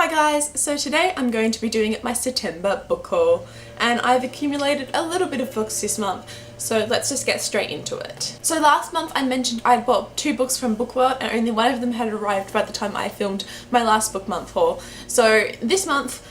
Hi guys, so today I'm going to be doing my September book haul and I've accumulated a little bit of books this month, so let's just get straight into it. So last month I mentioned I'd bought 2 books from Bookworld and only one of them had arrived by the time I filmed my last book month haul. So this month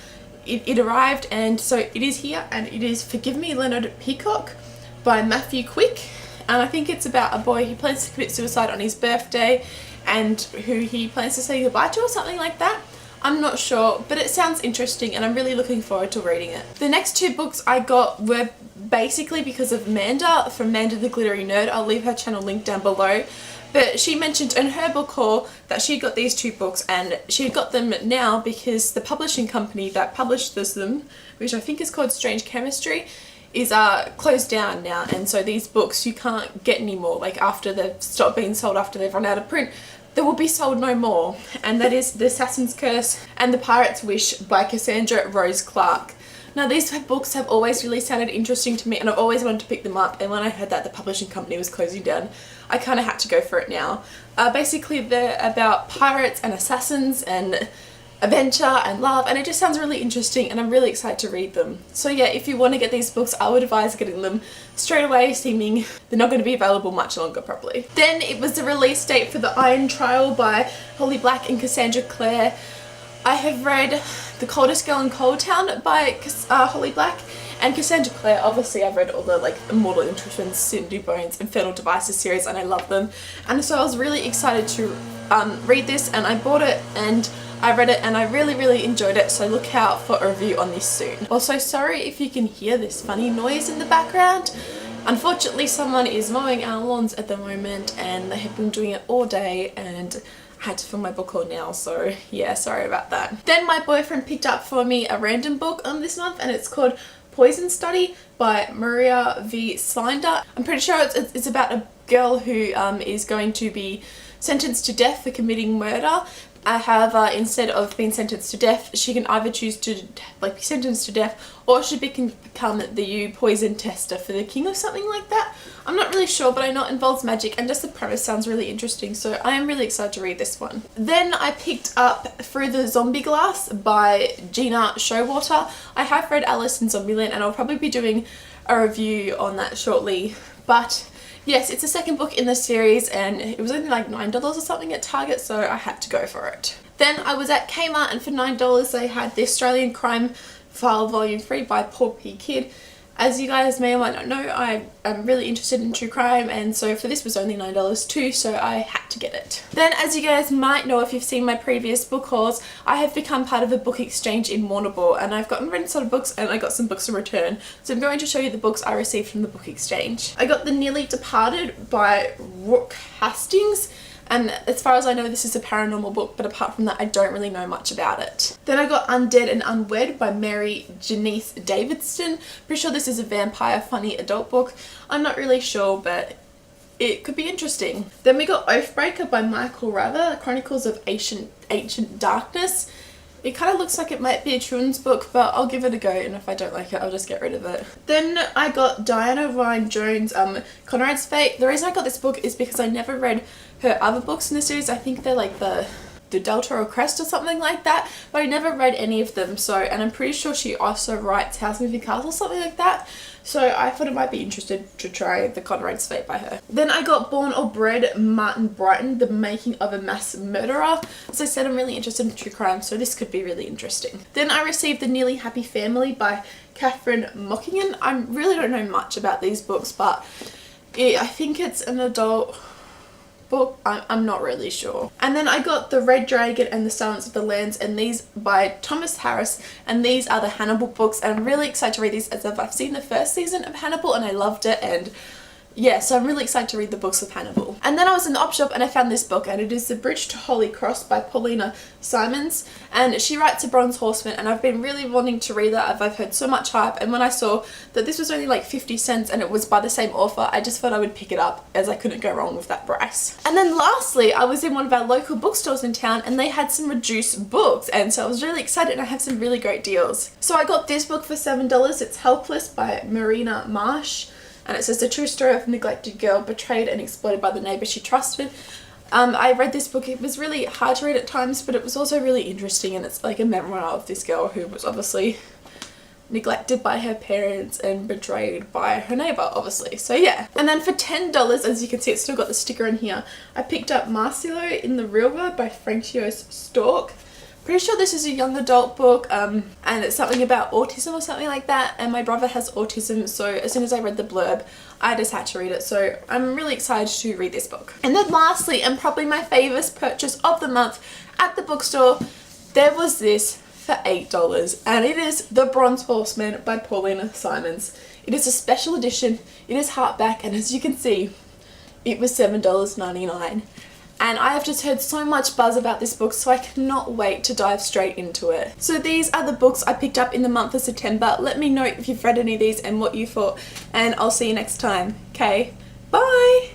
it arrived, and so it is here, and it is Forgive Me Leonard Peacock by Matthew Quick, and I think it's about a boy who plans to commit suicide on his birthday and who he plans to say goodbye to or something like that. I'm not sure, but it sounds interesting and I'm really looking forward to reading it. The next 2 books I got were basically because of Manda from Manda the Glittery Nerd. I'll leave her channel link down below. But she mentioned in her book haul that she got these 2 books and she got them now because the publishing company that published them, which I think is called Strange Chemistry, is closed down now, and so these books you can't get anymore. Like after they've stopped being sold, after they've run out of print, they will be sold no more, and that is The Assassin's Curse and The Pirate's Wish by Cassandra Rose Clark. Now these books have always really sounded interesting to me and I've always wanted to pick them up, and when I heard that the publishing company was closing down, I kind of had to go for it now. Basically they're about pirates and assassins and adventure and love, and it just sounds really interesting and I'm really excited to read them. So yeah, if you want to get these books, I would advise getting them straight away, seeming they're not going to be available much longer probably. Then it was the release date for The Iron Trial by Holly Black and Cassandra Clare. I have read The Coldest Girl in Cold Town by Holly Black and Cassandra Clare. Obviously I've read all the Immortal Intuitions, Cindy Bones, Infernal Devices series and I love them, and so I was really excited to read this, and I bought it and I read it and I really enjoyed it, so look out for a review on this soon. Also, sorry if you can hear this funny noise in the background. Unfortunately someone is mowing our lawns at the moment and they have been doing it all day, and I had to film my book haul now, so yeah, sorry about that. Then my boyfriend picked up for me a random book this month, and it's called Poison Study by Maria V. Slinder. I'm pretty sure it's about a girl who is going to be sentenced to death for committing murder. However, instead of being sentenced to death, she can either choose to be sentenced to death, or she can become the poison tester for the king or something like that. I'm not really sure, but I know it involves magic and just the premise sounds really interesting, so I am really excited to read this one. Then I picked up Through the Zombie Glass by Gina Showalter. I have read Alice in Zombieland and I'll probably be doing a review on that shortly, but yes, it's the second book in the series and it was only like $9 or something at Target, so I had to go for it. Then I was at Kmart and for $9 they had The Australian Crime File Volume 3 by Paul P. Kidd. As you guys may or might not know, I am really interested in true crime, and so for this was only $9 too, so I had to get it. Then, as you guys might know if you've seen my previous book hauls, I have become part of a book exchange in Warrnambool, and I've gotten rid of some books and I got some books in return. So I'm going to show you the books I received from the book exchange. I got The Nearly Departed by Rook Hastings. And as far as I know, this is a paranormal book, but apart from that, I don't really know much about it. Then I got Undead and Unwed by Mary Janice Davidson. Pretty sure this is a vampire funny adult book. I'm not really sure, but it could be interesting. Then we got Oathbreaker by Michael Rather, Chronicles of Ancient Darkness. It kind of looks like it might be a children's book, but I'll give it a go, and if I don't like it, I'll just get rid of it. Then I got Diana Ryan Jones' Conrad's Fate. The reason I got this book is because I never read her other books in the series. I think they're like the Delta or Crest or something like that, but I never read any of them, so, and I'm pretty sure she also writes House Moving Castle, something like that, so I thought it might be interested to try The Conrad's Fate by her. Then I got Born or Bred Martin Brighton, The Making of a Mass Murderer. As I said, I'm really interested in true crime, so this could be really interesting. Then I received The Nearly Happy Family by Katherine Mock Ian. I really don't know much about these books, but I think it's an adult book. I'm not really sure. And then I got The Red Dragon and the Silence of the Lambs, and these by Thomas Harris, and these are the Hannibal books, and I'm really excited to read these as I've seen the first season of Hannibal and I loved it, and yeah, so I'm really excited to read the books of Hannibal. And then I was in the op shop and I found this book, and it is The Bridge to Holy Cross by Paula Simon, and she writes a Bronze Horseman, and I've been really wanting to read that. I've heard so much hype, and when I saw that this was only like 50 cents and it was by the same author, I just thought I would pick it up, as I couldn't go wrong with that price. And then lastly, I was in one of our local bookstores in town and they had some reduced books, and so I was really excited, and I have some really great deals. So I got this book for $7. It's Helpless by Marina Marsh. And it says the true story of a neglected girl betrayed and exploited by the neighbour she trusted. I read this book. It was really hard to read at times, but it was also really interesting, and it's like a memoir of this girl who was obviously neglected by her parents and betrayed by her neighbour, obviously. So yeah. And then for $10, as you can see, it's still got the sticker in here, I picked up Marcelo in the Real World by Francios Stork. Pretty sure this is a young adult book, and it's something about autism or something like that, and my brother has autism, so as soon as I read the blurb, I just had to read it, so I'm really excited to read this book. And then lastly, and probably my favourite purchase of the month at the bookstore, there was this for $8, and it is The Bronze Horseman by Paula Simon. It is a special edition, it is hardback, and as you can see, it was $7.99. And I have just heard so much buzz about this book, so I cannot wait to dive straight into it. So these are the books I picked up in the month of September. Let me know if you've read any of these and what you thought, and I'll see you next time. Okay, bye!